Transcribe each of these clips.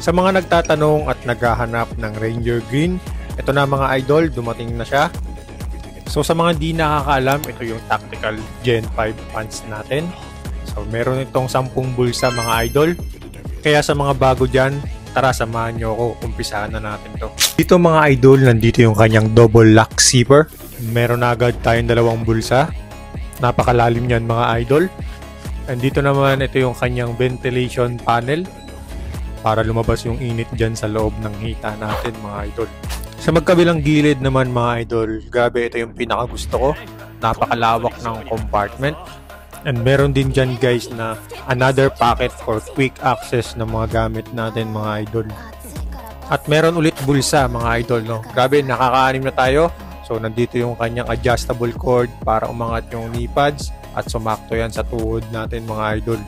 Sa mga nagtatanong at naghahanap ng Ranger Green, ito na mga idol, dumating na siya. So sa mga di nakakaalam, ito yung Tactical Gen 5 pants natin. So meron itong 10 bulsa mga idol. Kaya sa mga bago dyan, tara samahan nyo ako, umpisahan na natin to. Dito mga idol, nandito yung kanyang double lock zipper. Meron na agad tayong 2 bulsa. Napakalalim yan mga idol. And dito naman, ito yung kanyang ventilation panel para lumabas yung init dyan sa loob ng hita natin mga idol. Sa magkabilang gilid naman mga idol, grabe ito yung pinakagusto ko. Napakalawak ng compartment. And meron din dyan guys na another pocket for quick access ng mga gamit natin mga idol. At meron ulit bulsa mga idol, no? Grabe, nakaka-anim na tayo. So nandito yung kanyang adjustable cord para umangat yung knee pads at sumakto yan sa tuhod natin mga idol.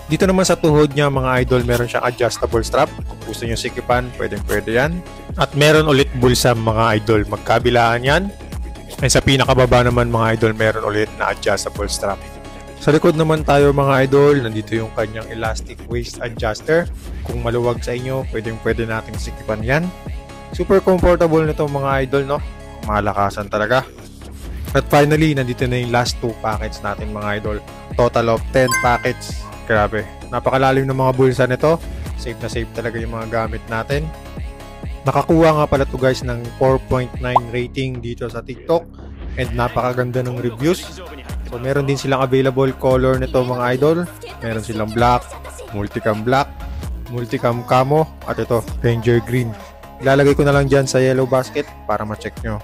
Dito naman sa tuhod niya mga idol, meron siyang adjustable strap. Kung gusto nyo sikipan, pwede yan. At meron ulit bulsa mga idol, magkabilaan yan. And sa pinakababa naman mga idol, meron ulit na adjustable strap. Sa likod naman tayo mga idol, nandito yung kanyang elastic waist adjuster. Kung maluwag sa inyo, pwede nating sikipan yan. Super comfortable nito mga idol, no? Malakasan talaga. At finally, nandito na yung last 2 packets natin mga idol. Total of 10 packets. Grabe, napakalalim ng mga bulsa nito. Safe na safe talaga yung mga gamit natin. Nakakuha nga pala to guys ng 4.9 rating dito sa TikTok. And napakaganda ng reviews. So meron din silang available color nito mga idol. Meron silang black, multicam camo, at ito, Ranger Green. Ilalagay ko na lang dyan sa yellow basket para ma-check nyo.